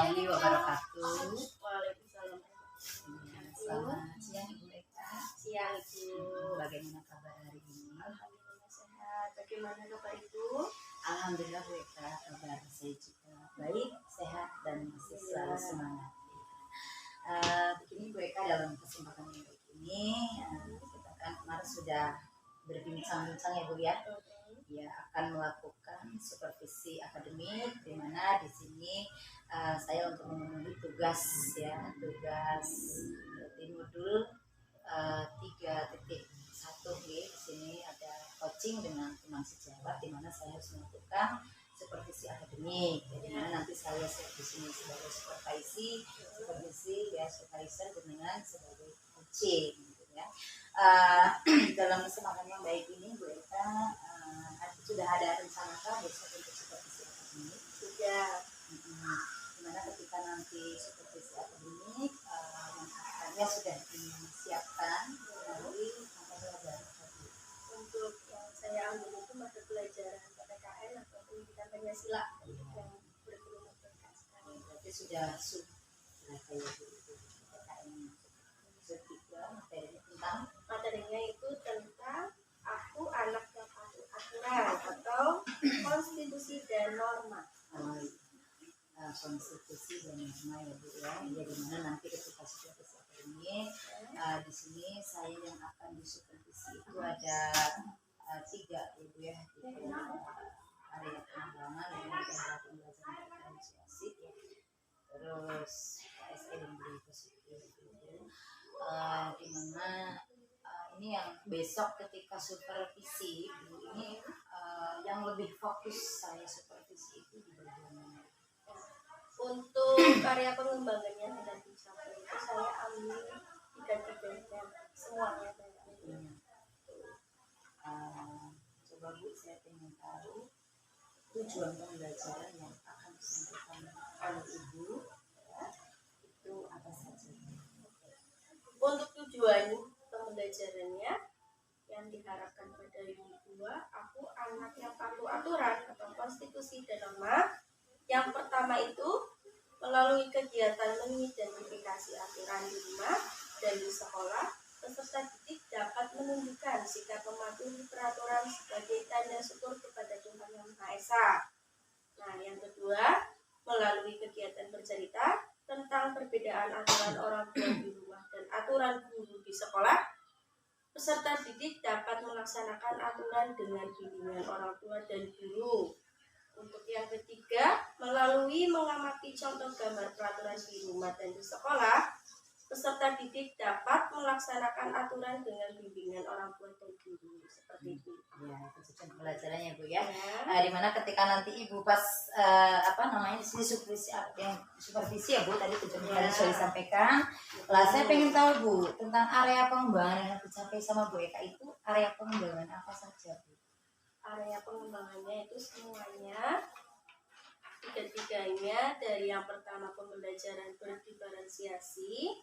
warahmatullahi wabarakatuh. Waalaikumsalam. Selamat siang Ibu Eka. Siang Ibu. Bagaimana kabar hari ini? Alhamdulillah sehat. Bagaimana kabar Ibu? Alhamdulillah Bu Eka, kabar saya juga baik, sehat dan masih selalu semangat. Begini Bu Eka, dalam kesempatan yang baik ini kita kan kemarin sudah berbincang-bincang ya Bu ya. Ya akan melakukan supervisi akademik, di mana di sini saya untuk memenuhi tugas ya, tugas di modul 3.1 di sini ada coaching dengan teman sejawat, di mana saya harus melakukan supervisi akademik. Jadi mana nanti saya di sini sebagai supervisi ya, supervisor dengan sebagai coaching gitu ya. Dalam kesempatan yang baik ini Bu Eka, sudah ada rencana besok untuk supervisi akademik? Sudah. Dimana ketika nanti supervisi akademik yang sudah disiapkan melalui mata pelajaran tadi. Untuk yang saya ambil itu mata pelajaran PPKN atau pendidikan Pancasila yang berguna sekarang. Berarti sudah kayak gitu PPKN ketiga materinya itu tentang aku anak yang patuh aturan atau konstitusi dan norma. Konstitusi dan norma ya Bu ya. Jadi mana nanti ketika supervisi akademik di sini saya yang akan disupervisi itu ada 3 ya Bu ya. Area pengembangan yang ada pembelajaran diferensiasi ya. Terus KSE dan beri positif itu. Di mana ini yang besok ketika supervisi Bu, ini yang lebih fokus saya supervisi itu di bagian mana? Untuk karya pengembangannya hendak dicapai itu saya ambil 3-3-nya semuanya saya ambil. Coba Bu, saya ingin tahu tujuan pembelajaran yang akan disampaikan oleh Ibu ya, itu apa saja? Untuk tujuan pembelajarannya yang diharapkan pada unit 2, aku anak yang patuh aturan atau konstitusi dan norma. Yang pertama itu melalui kegiatan mengidentifikasi aturan di rumah dan di sekolah, peserta didik dapat menunjukkan sikap mematuhi peraturan sebagai tanda syukur kepada Tuhan Yang Maha Esa. Nah, yang kedua, melalui kegiatan bercerita tentang perbedaan aturan orang tua di rumah dan aturan guru di sekolah, peserta didik dapat melaksanakan aturan dengan bimbingan orang tua dan guru. Untuk yang ketiga, melalui mengamati contoh gambar peraturan di rumah dan di sekolah, peserta didik dapat melaksanakan aturan dengan bimbingan orang tua dan guru. Seperti itu. Ya, itu tujuan pembelajarannya Bu ya. Dimana ketika nanti Ibu pas di sini supervisi ya Bu, tadi tujuan tadi sudah disampaikan. Lah saya pengen tahu Bu tentang area pengembangan yang dicapai sama Bu Eka itu area pengembangan apa saja Bu? Area pengembangannya itu semuanya 3-3-nya, dari yang pertama pembelajaran berdiferensiasi,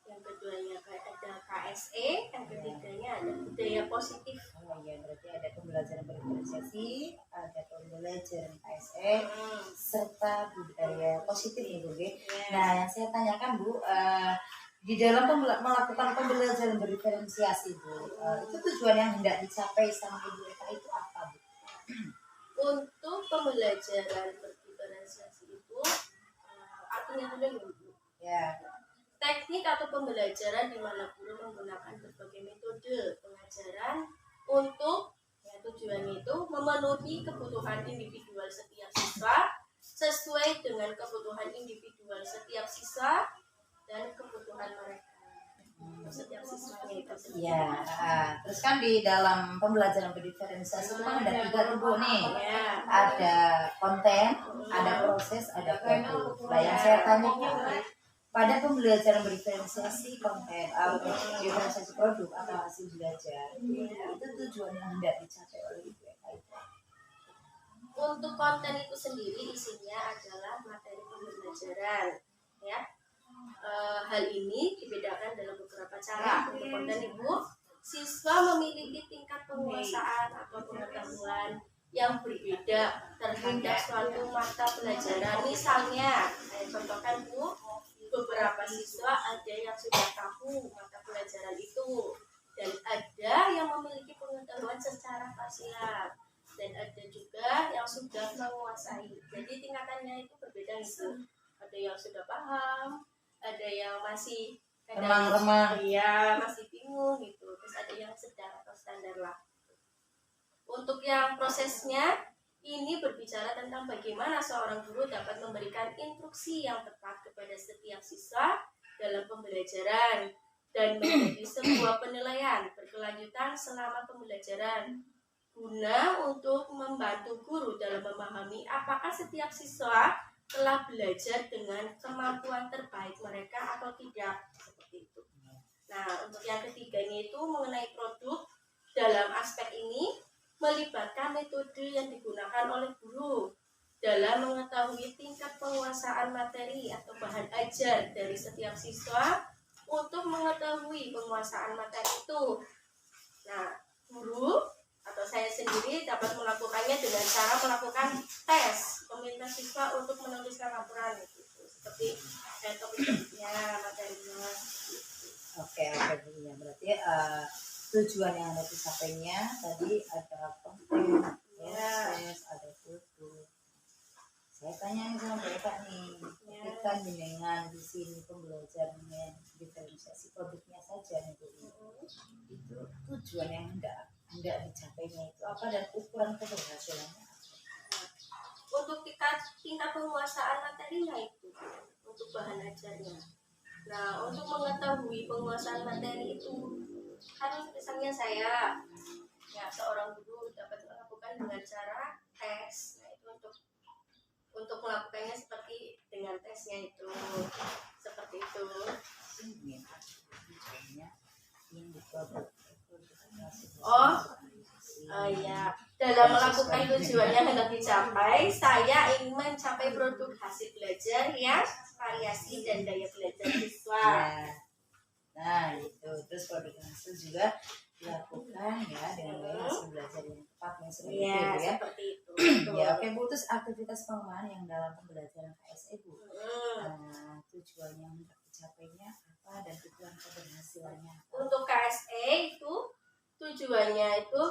yang keduanya ada KSE, yang ketiganya ada budaya positif. Oh iya, berarti ada pembelajaran berdiferensiasi, ada pembelajaran KSE, serta budaya positif ya Bu. Nah yang saya tanyakan Bu, di dalam melakukan pembelajaran berdiferensiasi Bu, itu tujuan yang hendak dicapai sama Ibu Eka itu apa Bu? Untuk pembelajaran berdiferensiasi itu artinya dulu ya, teknik atau pembelajaran di mana guru menggunakan berbagai metode pengajaran untuk tujuannya itu memenuhi kebutuhan individual setiap siswa sesuai dengan kebutuhan individual setiap siswa dan kebutuhan mereka setiap siswanya itu sendiri. Ya, terus kan di dalam pembelajaran berdiferensiasi itu kan ada 3 rumput nih. Ada konten, ada proses, ada produk. Nah yang saya tanyakan pada pembelajaran berdiferensiasi konten, diferensiasi produk atau hasil belajar, itu tujuan yang hendak dicapai oleh Ibu Eka itu. Untuk konten itu sendiri isinya adalah materi pembelajaran, ya. Hal ini dibedakan dalam beberapa cara. Untuk konten Ibu, siswa memiliki tingkat penguasaan atau pengetahuan yang berbeda terhadap suatu mata pelajaran. Misalnya, saya contohkan siswa ada yang sudah tahu mata pelajaran itu, dan ada yang memiliki pengetahuan secara parsial, dan ada juga yang sudah menguasai. Jadi tingkatannya itu berbeda gitu. Ada yang sudah paham, ada yang masih remang-remang, iya masih bingung gitu, terus ada yang sedang atau standar lah. Untuk yang prosesnya ini berbicara tentang bagaimana seorang guru dapat memberikan instruksi yang tepat kepada setiap siswa dalam pembelajaran dan menjadi sebuah penilaian berkelanjutan selama pembelajaran guna untuk membantu guru dalam memahami apakah setiap siswa telah belajar dengan kemampuan terbaik mereka atau tidak, seperti itu. Nah, untuk yang ketiganya itu mengenai produk. Dalam aspek ini melibatkan metode yang digunakan oleh guru dalam mengetahui tingkat penguasaan materi atau bahan ajar dari setiap siswa untuk mengetahui penguasaan materi itu. Nah, guru atau saya sendiri dapat melakukannya dengan cara melakukan tes, meminta siswa untuk menuliskan laporan gitu, seperti topik-topiknya, materinya. Oke, Bu ya. Berarti tujuan yang ada disapainya tadi ada konten, proses, ada foto. Saya tanya nih sama mereka nih, ketika jenengan di sini pembelajarannya diferensiasi produknya saja nih Bu, itu tujuan yang hendak dicapainya itu apa dan ukuran keberhasilannya apa? Untuk tingkat penguasaan materinya itu, untuk bahan ajarnya. Nah, untuk mengetahui penguasaan materi itu, kan misalnya saya, ya seorang guru dapat melakukan dengan cara tes. Nah, itu untuk melakukannya seperti dengan tesnya itu, seperti itu. Oh iya, dalam melakukan tujuan yang hendak dicapai, saya ingin mencapai produk hasil belajar yang variasi dan daya belajar siswa. Nah, itu terus produk hasil juga dilakukan ya dengan daya hasil belajar yang tepat yang seperti itu ya. Seperti itu. Ya, oke Bu, terus aktivitas pengembangan yang dalam pembelajaran KSE Bu. Nah, tujuan yang hendak dicapainya apa dan tujuan keberhasilannya apa? Untuk KSE itu tujuannya itu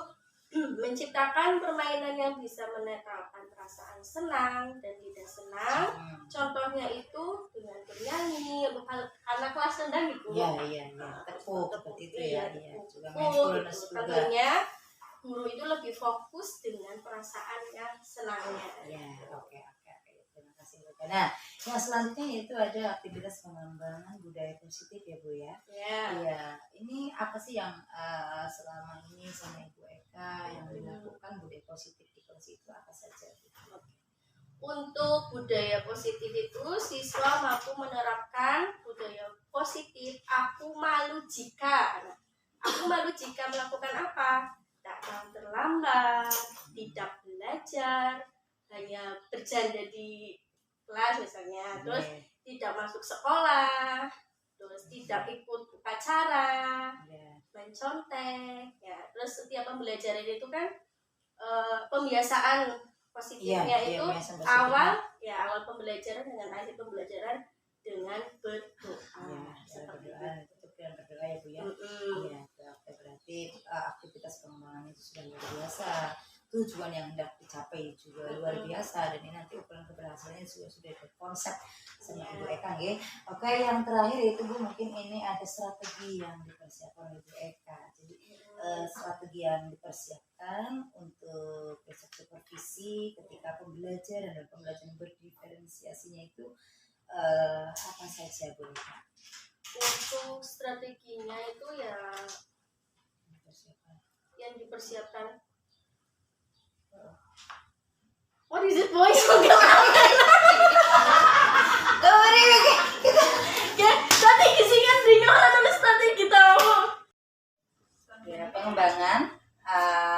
menciptakan permainan yang bisa menetralkan perasaan senang dan tidak senang. Contohnya itu dengan bernyanyi untuk anak kelas rendah gitu. Iya. Tepuk seperti itu ya. Juga mindfulness juga. Tentunya guru itu lebih fokus dengan perasaan yang senangnya. Ya, oke. Terima kasih Bu. Nah, yang selanjutnya yaitu ada aktivitas pengembangan budaya positif ya Bu ya. Iya. Ini apa sih yang selama ini sama Ibu Eka yang dilakukan budaya positif di kelas itu apa saja? Untuk budaya positif itu siswa mampu menerapkan budaya positif. Aku malu jika melakukan apa? Tak terlambat, tidak belajar, hanya bercanda di kelas misalnya, terus tidak masuk sekolah, terus tidak ikut upacara, mencontek, ya. Terus setiap pembelajaran itu kan pembiasaan positifnya itu awal pembelajaran dengan akhir pembelajaran dengan berdoa. Seperti itu. Berdoa ya Bu ya. Iya, berarti aktivitas pengembangan itu sudah luar biasa. Tujuan yang hendak dicapai juga luar biasa, dan ini nanti ukuran keberhasilannya sudah berkonsep sama Ibu Eka ya. Oke, yang terakhir itu Bu, mungkin ini ada strategi yang dipersiapkan oleh Ibu Eka. Jadi strategi yang dipersiapkan untuk besok supervisi ketika pembelajaran dan pembelajaran berdiferensiasinya itu apa saja Bu Eka? Untuk strateginya itu ya yang dipersiapkan. What is it boys? Strategi sih kan orang nulis strategi tahu. Ya, pengembangan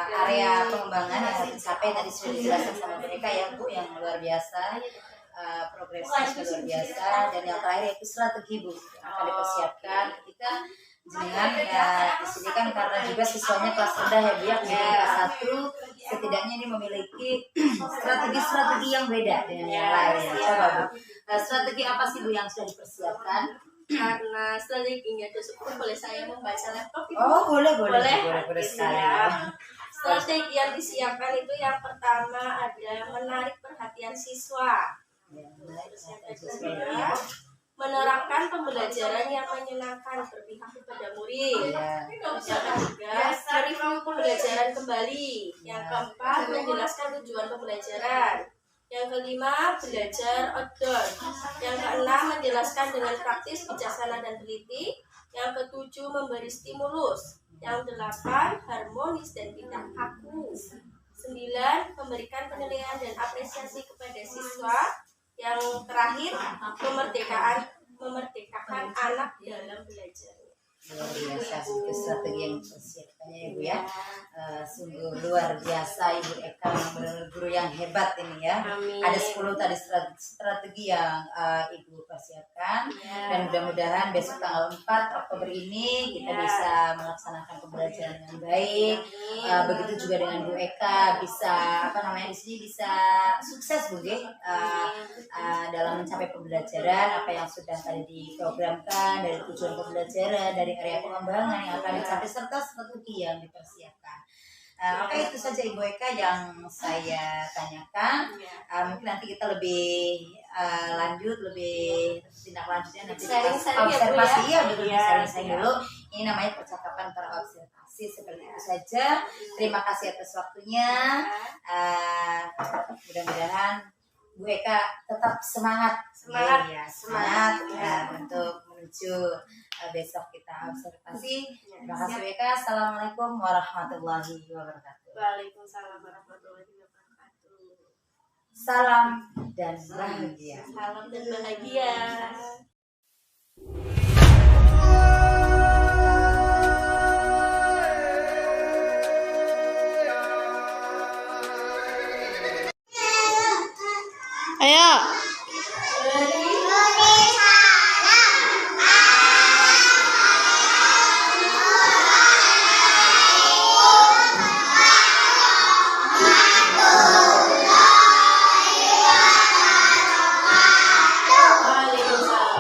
area pengembangan yang harus dicapai tadi sudah dijelaskan sama mereka ya Bu, yang luar biasa. Progresnya luar biasa, dan yang terakhir itu strategi Bu akan dipersiapkan ketika jenengan ya di sini kan karena juga siswanya kelas rendah ya Bu ya, kelas 1 setidaknya ini memiliki strategi yang beda dengan yang lain. Coba Bu, strategi apa sih Bu yang sudah dipersiapkan karena strateginya ada 10, boleh saya membaca laptop Ibu? Oh, boleh Gitu sekali. ya. Strategi yang disiapkan itu yang pertama ada menarik perhatian siswa. Ya, Terus yang kedua, menerapkan pembelajaran yang menyenangkan berpihak kepada murid. ya. Yang ketiga, mereview pembelajaran kembali. Yang keempat, menjelaskan tujuan pembelajaran. Yang kelima, belajar outdoor. Yang keenam, menjelaskan dengan praktis, bijaksana dan teliti. Yang ketujuh, memberi stimulus. Yang delapan, harmonis dan tidak kaku. 9, memberikan penilaian dan apresiasi kepada siswa. Yang terakhir, memerdekakan anak dalam belajar. Luar biasa itu strategi yang dipersiapkannya ya Bu ya. Sungguh luar biasa Ibu Eka, benar-benar guru yang hebat ini ya. Amin. Ada 10 tadi strategi yang Ibu persiapkan, dan mudah-mudahan besok tanggal 4 Oktober ini kita bisa melaksanakan pembelajaran dengan baik. Begitu juga dengan Bu Eka, bisa di sini bisa sukses Bu Ge, dalam mencapai pembelajaran apa yang sudah tadi diprogramkan, dari tujuan pembelajaran, dari area pengembangan yang akan dicapai, serta strategi yang dipersiapkan. Oke, itu saja Ibu Eka yang saya tanyakan. Mungkin nanti kita lebih lanjut, lebih tindak lanjutnya nanti observasi ya, sharing dulu. Ini namanya percakapan terobservasi, seperti itu saja. Terima kasih atas waktunya. Mudah-mudahan Bu Eka tetap semangat untuk menuju besok kita observasi. Terima kasih Bu Eka. Assalamualaikum warahmatullahi wabarakatuh. Waalaikumsalam warahmatullahi wabarakatuh. Salam dan bahagia. Salam dan bahagia. Ayo. Waalaikumsalam.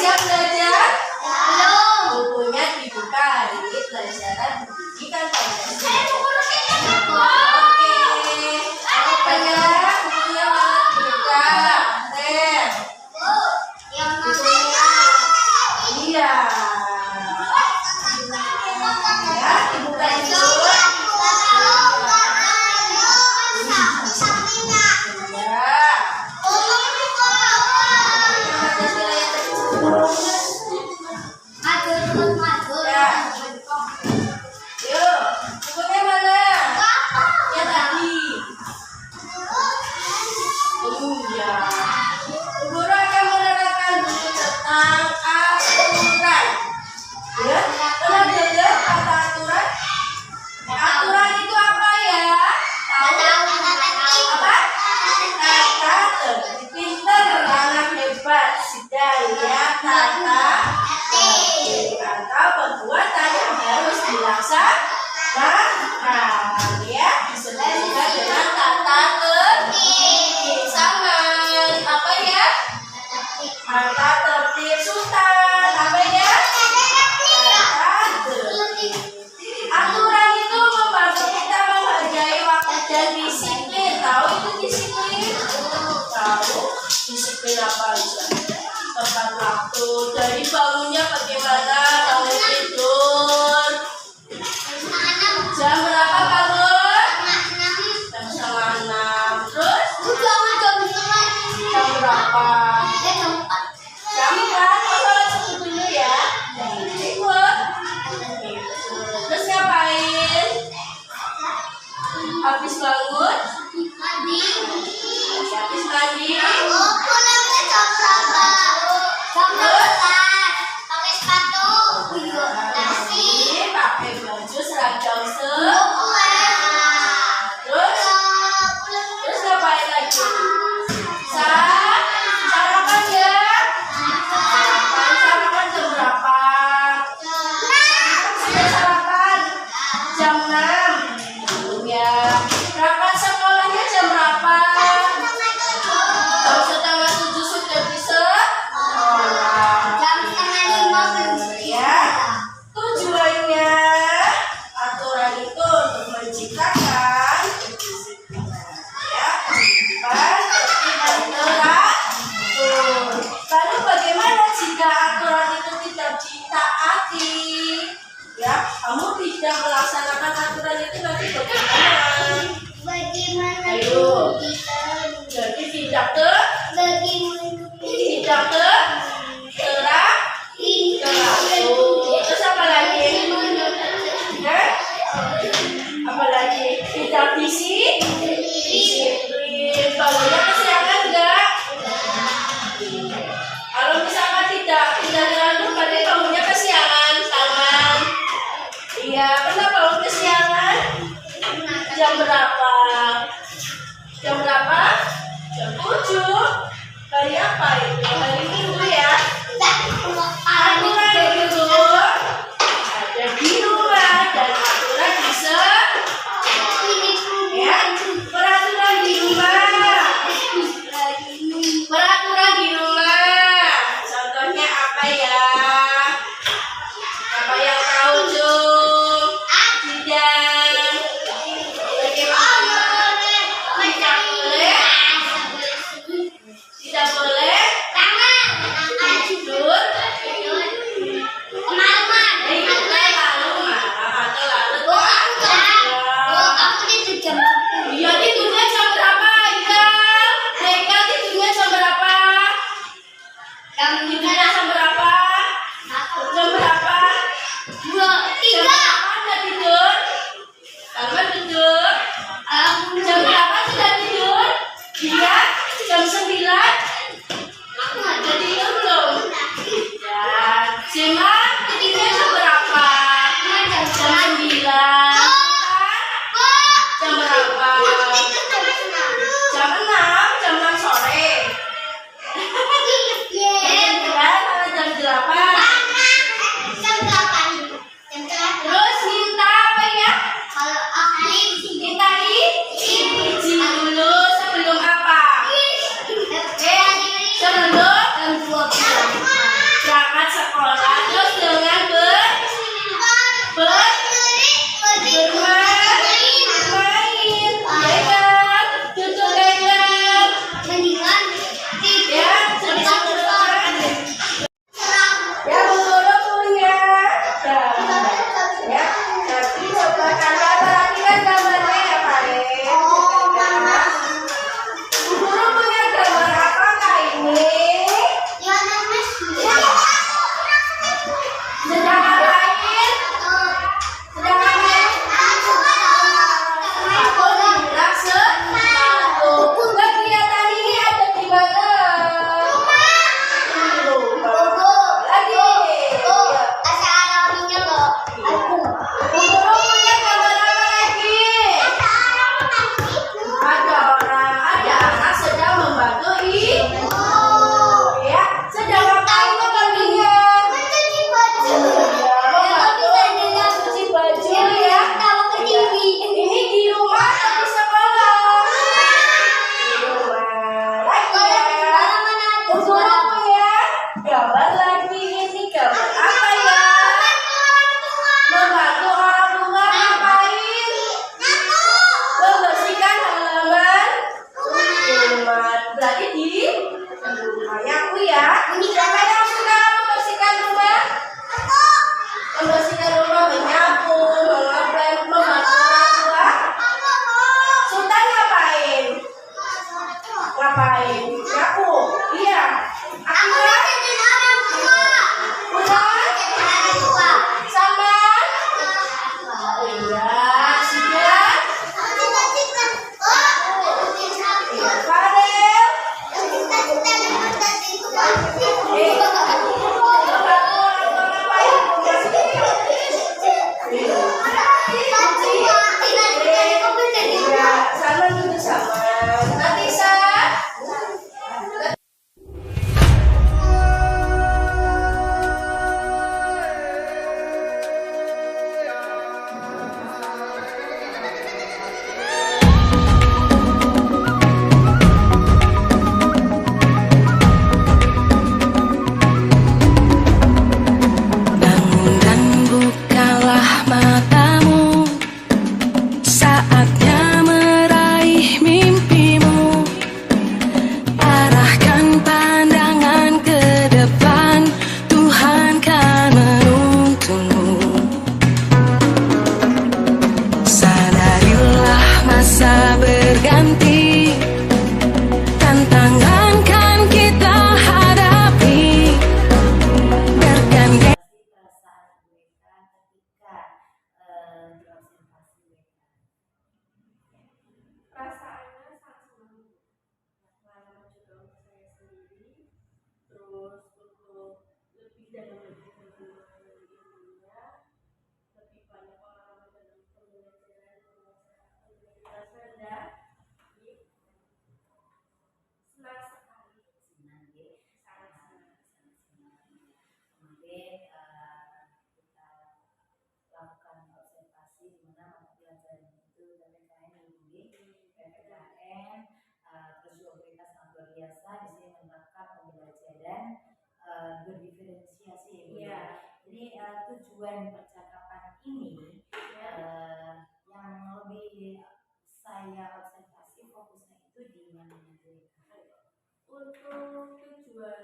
siap belajar? Bukunya dibuka hari pelajaran pendidikan Pancasila. Oke, pegang bukunya mana dibuka? Iya. Ya, dibuka dulu. Disiplin apa aja? Tepat waktu. Dari bangunnya bagaimana? Bangun tidur. Jam berapa bangun? Jam 5:30. Terus? Jam berapa? Jam 4. Sholat subuh dulu ya. Ikut. Terus ngapain? Habis bangun? Habis mandi? Pakai baju seragam terus ngapain lagi? Sarapan ya? Sarapan jam berapa? Sudah sarapan jam 6 ya. Berangkat sekolahnya jam berapa? Jam 6:30 sudah bisa? Ya. Tujuannya aturan itu untuk menciptakan ya, kehidupan dan teratur. Lalu bagaimana jika aturan itu tidak ditaati? Ya, kamu tidak melaksanakan aturan itu nanti bagaimana? Ayo. Jadi tidak teratur. Terus apa lagi? Apalagi tidak disiplin. Bangunnya kesiangan enggak? Kalau misalkan tidak diatur, berarti bangunnya kesiangan, Salman. Iya, pernah bangun kesiangan? Jam berapa? Jam 7. Hari apa itu? Hari Minggu ya? Aturan itu ada di rumah dan aturan bisa ya, peraturan di rumah. Peraturan di rumah. Contohnya apa ya? Apa yang tahu Jung? Tidak. Bagaimana? Tidak boleh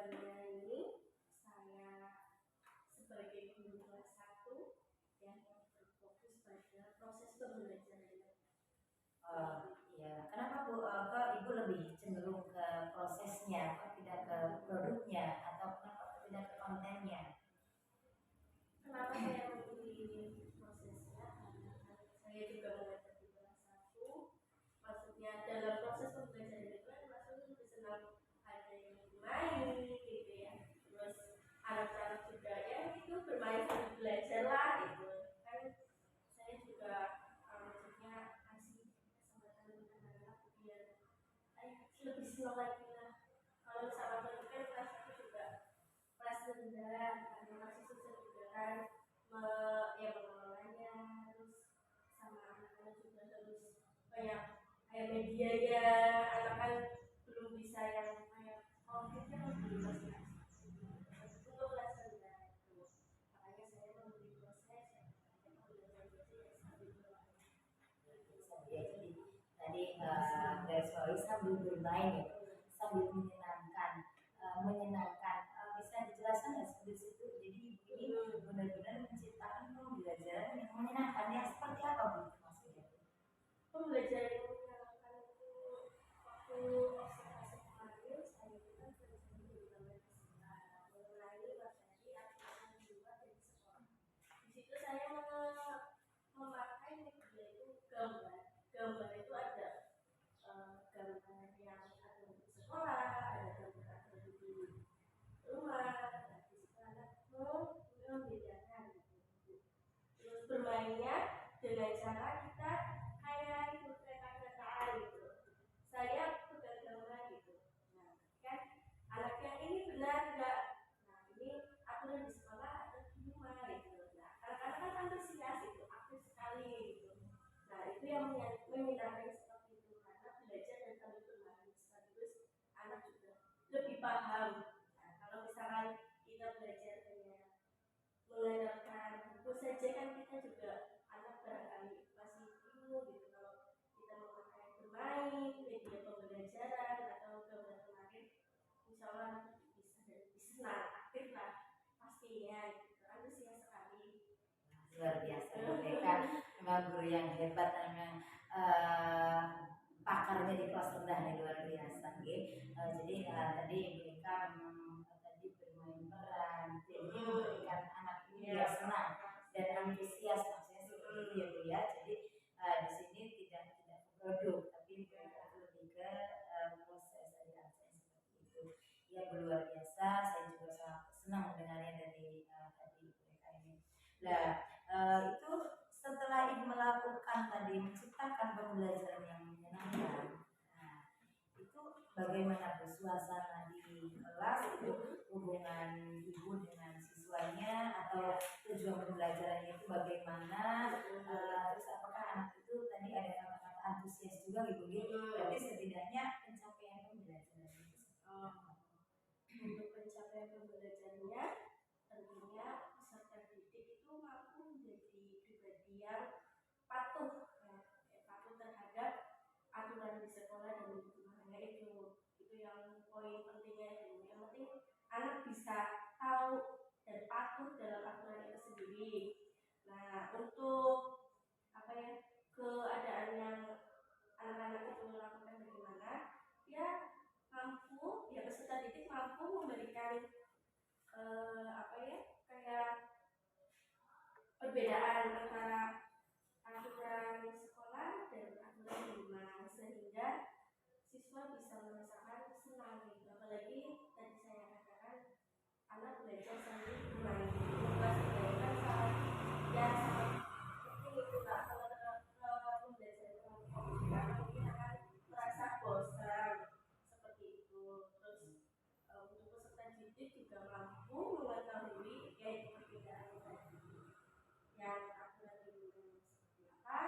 kedepannya ini saya sebagai guru kelas 1 yang berfokus pada proses pembelajaran. Iya, kenapa Bu? Kok Ibu lebih cenderung ke prosesnya, kok tidak ke produknya, atau kenapa kok tidak ke kontennya? Kenapa saya memilih prosesnya? Karena saya juga mengajar di kelas 1. Maksudnya dalam proses pembelajaran itu kan maksudnya lebih senang ada yang bermain gitu ya. Terus anak-anak juga ya itu bermain sambil belajar lah gitu. Kan saya juga maksudnya kasih kesempatan anak-anak biar lebih senang lagi lah. Kalau sama kan kelas 1 juga kelas rendah, karena masih susah juga kan ya mengelolanya, terus sama anak-anak juga harus kayak medianya, anak kan belum bisa yang kayak kita kan belum masih itu kelas rendah itu, makanya saya memberi proses yang belajar ya sambil Ya, jadi tadi garis bawahi sambil bermain ya, sambil menyenangkan. Bisa dijelaskan nggak seperti itu? Jadi ini benar-benar menciptakan pembelajaran yang menyenangkan. Ya seperti apa Bu maksudnya? Pembelajaran yang menyenangkan itu waktu observasi kemarin saya itu kan belajar mengenai materi aturan juga dari sekolah. Di situ saya memakai media itu gambar itu ada gambar yang ada di sekolah, ada gambar ada di rumah. Nah, di situ anak membedakan terus bermainnya dengan cara kita kayak ikut kata-kataan gitu. Saya pegang gambar gitu. Nah, kan anak yang ini benar enggak? Nah, ini aturan di sekolah atau di rumah gitu. Nah, anak-anak kan antusias itu, aktif sekali gitu. Nah, itu yang menyenangkan seperti itu karena belajar dan sambil bermain sekaligus anak juga lebih paham. Nah, kalau misalkan kita belajar dengan mengandalkan buku saja kan kita juga anak barangkali masih bingung gitu kalau kita memakai bermain media pembelajaran atau gambar kemarin insya Allah bisa dan bisa senang aktif lah pastinya gitu antusias sekali. Luar biasa mereka memang guru yang hebat, memang pakarnya di kelas rendah nih luar biasa jadi tadi mereka tadi bermain peran jadi memberikan anak ini biar senang dan antusias maksudnya seperti itu ya Bu ya. Jadi di sini tidak produk tapi mereka lebih ke proses dari saya seperti itu ya. Luar biasa, saya juga sangat senang mendengarnya dari tadi mereka ini. Nah, itu setelah Ibu melakukan tadi menciptakan pembelajaran yang menyenangkan, nah, itu bagaimana Bu suasana di kelas itu hubungan Ibu dengan siswanya atau tujuan pembelajarannya itu bagaimana? Terus apakah anak itu tadi ada kata-kata antusias juga Ibu gitu? Berarti setidaknya pencapaian pembelajaran itu. Untuk pencapaian pembelajarannya tentunya peserta didik itu mampu menjadi pribadi yang patuh patuh terhadap aturan di sekolah dan di rumahnya itu yang poin pentingnya itu. Yang penting anak bisa tahu dan patuh dalam aturan itu sendiri. Nah, untuk keadaan yang anak-anak itu melakukan bagaimana ya mampu ya peserta didik mampu memberikan kayak perbedaan antara aturan sekolah dan aturan di rumah sehingga siswa bisa merasakan senang gitu. Apalagi tadi saya katakan anak belajar sambil bermain bukan sebenarnya sangat ya sangat penting itu Pak. Kalau pembelajaran mungkin akan merasa bosan seperti itu. Terus untuk peserta didik juga mampu mengetahui yaitu perbedaan tadi yang aturan di rumah seperti apa,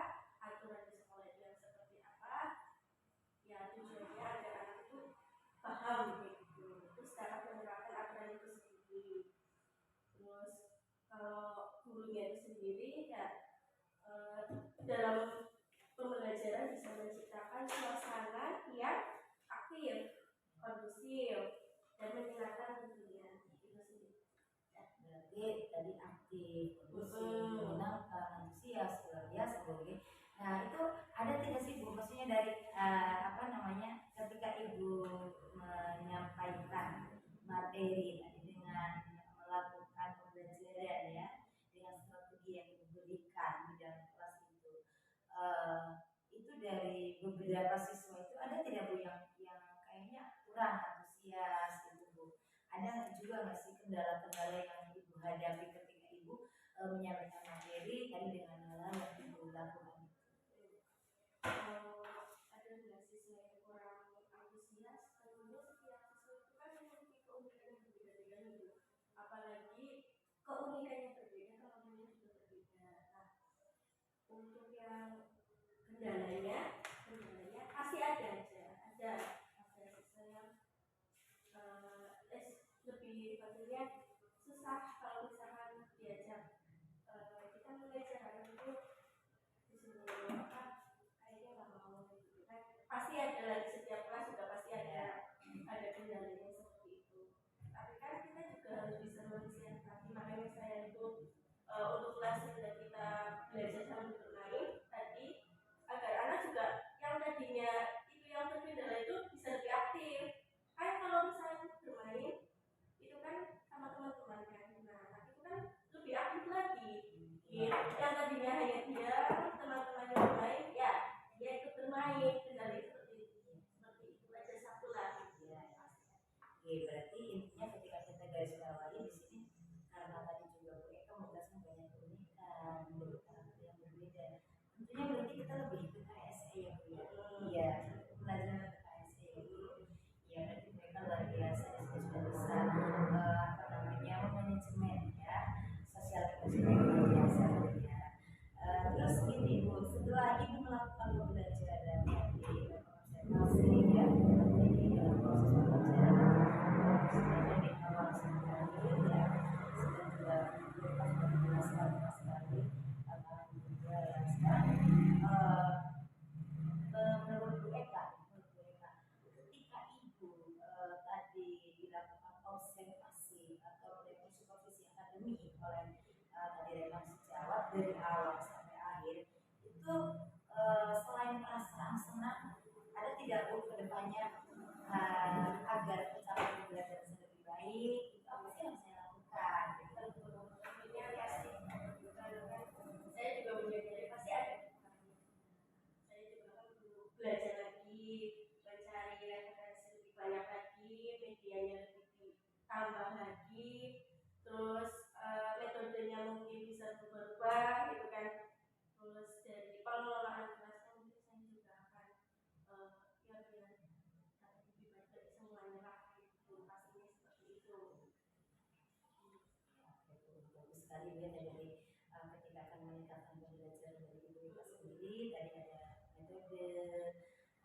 aturan di sekolah yang seperti apa, ya tujuannya agar anak itu paham gitu. Terus dapat menerapkan aturan itu sendiri. Terus kalau gurunya itu sendiri ya dalam pembelajaran bisa menciptakan suasana yang aktif, kondusif dan menyenangkan tadi aktif, kondusif, menyenangkan, antusias, luar biasa Bu. Nah itu ada tidak sih Bu, maksudnya dari ketika Ibu menyampaikan materi tadi dengan melakukan pembelajaran ya, dengan strategi yang diberikan di dalam kelas eh, itu dari beberapa siswa itu ada tidak Bu yang kayaknya kurang antusias gitu Bu? Ada juga nggak sih kendala-kendala yang Ibu hadapi ketika Ibu menyampaikan materi tadi dengan hal yang Ibu lakukan? Ada nggak siswa yang kurang antusias? Tentunya setiap siswa itu kan memiliki keunikan yang berbeda-beda gitu. Apalagi keunikan yang berbeda, teman-temannya juga berbeda. Nah, untuk yang kendalanya pasti ada aja. Ada siswa yang lebih tentunya susah kalau misalkan diajak kita mengajar hari itu disuruh apa kayaknya nggak mau gitu kan, pasti ada lagi setiap kelas juga pasti ada kendalanya seperti itu. Tapi kan kita juga harus bisa mensiasati, makanya saya itu untuk kelas sudah kita belajar sambil bermain tadi, agar anak juga yang tadinya itu yang terkendala itu bisa lebih aktif. Kan kalau misalnya bermain itu kan sama teman-teman kan, nah itu kan lebih aktif lagi gitu. Yang tadinya hanya dia teman-temannya bermain, ya dia ikut bermain, kendala seperti itu aja, satu lagi ya. Oke, berarti intinya ketika kita garis bawahi di sini karena tadi juga Bu Eka membahaskan banyak keunikan dari karakter yang berbeda. Tentunya berarti kita lebih ke KSE ya Bu ya. Iya, pelajaran ke KSE itu. Ya berarti mereka luar biasa dan sudah bisa manajemen ya, sosial emosional luar biasa ya. Terus gini Bu, setelah Ibu melakukan pembelajaran di observasi ya, jadi dalam proses pembelajaran sebenarnya di awal sekali ya, sudah juga sudah menjelaskan sekali akan menjelaskan menurut Bu Eka, ketika Ibu tadi dilakukan observasi atau supervisi akademik oleh tadi Rekam Sejawat dari awal sampai akhir itu selain perasaan senang ada tidak Bu kedepannya agar pencapaian belajar lebih baik itu apa sih yang saya lakukan? ini pasti saya juga menyadari pasti ada. Saya juga kan perlu belajar lagi, mencari referensi lebih banyak lagi, medianya lebih ditambah lagi, terus metodenya mungkin bisa berubah gitu kan. Terus dari pengelolaan kelasnya mungkin saya juga akan biar lebih baik dari semuanya lah gitu, pastinya seperti itu. Bagus sekali ya dari ketika akan meningkatkan pembelajaran dari Ibu Eka sendiri tadi ada metode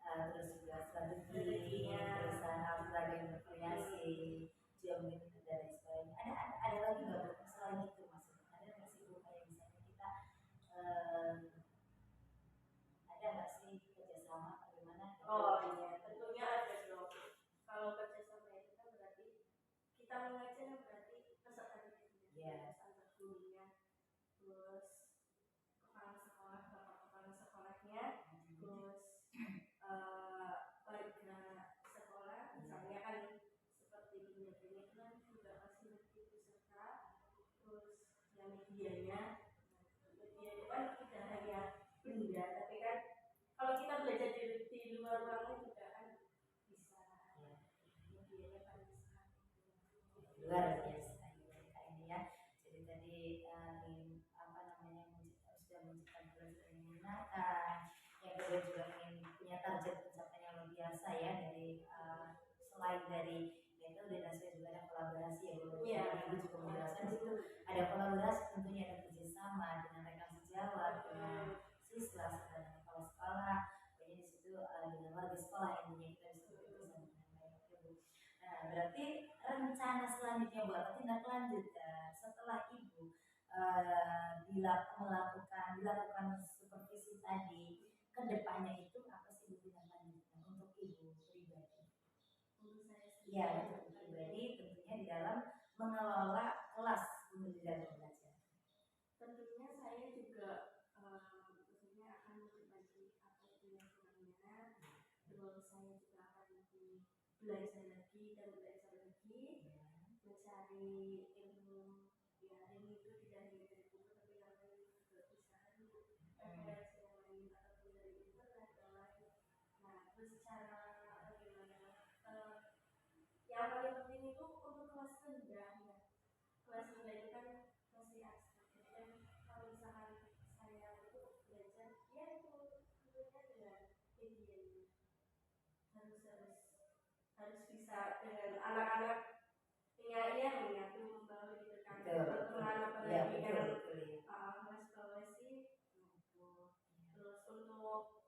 terus juga strategi terus strategi yang bervariasi geometri dan lain sebagainya ada lagi nggak Bu selain itu maksudnya ada nggak sih Bu kayak misalnya kita ada nggak sih kerjasama bagaimana? Oh iya tentunya ada dong. Kalau kerjasama itu kan berarti kita mengajar berarti peserta didik antar gurunya, terus kepala sekolah, bapak kepala sekolahnya, terus warga sekolah, misalnya kan seperti ini kan juga pasti nanti peserta, terus yang medianya itu kan tidak hanya benda, tapi kan kalau kita belajar di luar ruangan juga kan bisa medianya kan bisa luar biasa ini ya. Jadi tadi sudah menciptakan pelajaran yang menyenangkan. Yang kedua juga ingin punya target pencapaian yang luar biasa ya dari selain dari metode dan juga ada kolaborasi ya Bu. Ibu juga menjelaskan itu ada kolaborasi tentunya ada kerjasama dengan rekan sejawat dengan siswa dan kepala sekolah. Jadi di situ dengan warga sekolah intinya kita bisa bekerjasama dengan baik ya Bu. Nah, berarti rencana selanjutnya Bu atau tindak lanjut setelah Ibu dilakukan supervisi tadi kedepannya itu apa sih Bu tindak lanjutnya untuk Ibu pribadi? Untuk saya ya untuk pribadi tentunya di dalam mengelola kelas pembelajaran belajar lagi dan belajar lagi, mencari ilmu. Ya, ilmu itu tidak hanya dari buku, tapi yang lain juga bisa referensi yang lain ataupun dari internet dan lain. Nah, terus cara bagaimana? Yang paling penting itu untuk kelas rendah ya. Kelas rendah itu kan masih abstrak. Jadi kan kalau misalkan saya itu belajar, ya itu tentunya dengan media harus harus harus bisa dengan anak-anak yang menyatu membaur gitu kan. Teman apalagi kan kelas bawah sih. Terus untuk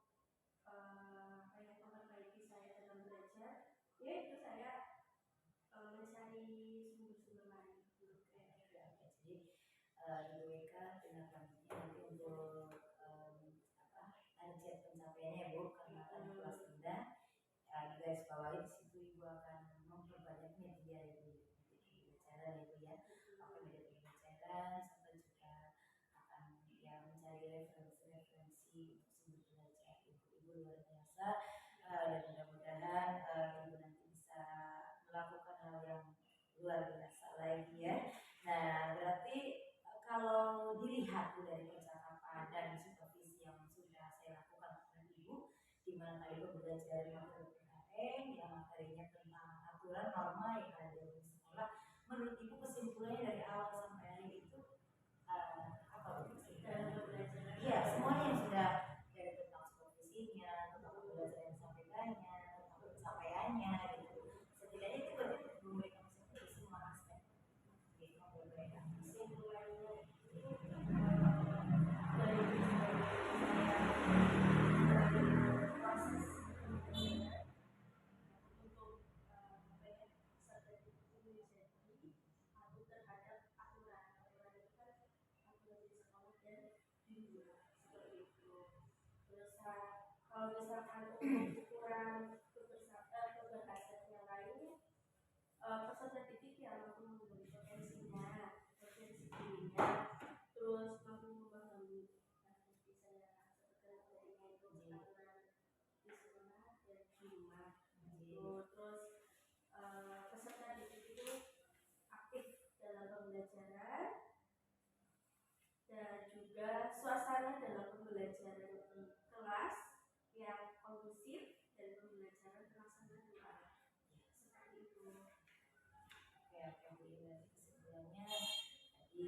kayak memperbaiki saya dalam belajar, ya itu saya mencari sumber-sumber lain dulu kayak. Jadi Ibu Eka dengan nanti untuk target pencapaiannya ya Bu, karena kan kelas rendah di garis bawah di situ Ibu akan memperbanyak media Ibu bicara Ibu ya, apa media pembelajaran serta juga akan ya mencari referensi untuk sumber belajar Ibu luar biasa, dan mudah-mudahan Ibu nanti bisa melakukan hal yang luar biasa lagi ya. Nah berarti kalau dilihat dari percakapan dan supervisi yang sudah saya lakukan dengan Ibu, di mana Ibu belajar materi PKN yang materinya tentang aturan norma yang ada di sekolah, menurut Ibu kesimpulannya dari awal sampai akhir itu apa kesimpulannya? Iya, semuanya yang sudah dari tentang supervisinya, tentang pembelajaran yang disampaikannya, tentang pencapaiannya gitu. Setidaknya itu berarti memberikan kesimpulan semua aspek. Jadi memberikan kesimpulannya itu proses untuk strategi menjadi aku terhadap aturan itu kan aturan di sekolah dan di luar seperti itu. Terus kalau misalkan untuk ukuran keberhasilan yang lainnya, peserta didik yang mampu memberi potensi dirinya, terus mampu memahami bisa seperti itu aturan di sekolah dan di rumah. Terus peserta didik itu aktif dalam pembelajaran dan juga suasana dalam pembelajaran di kelas yang kondusif dan pembelajaran terlaksana dengan baik. Seperti itu. Oke, kesimpulannya tadi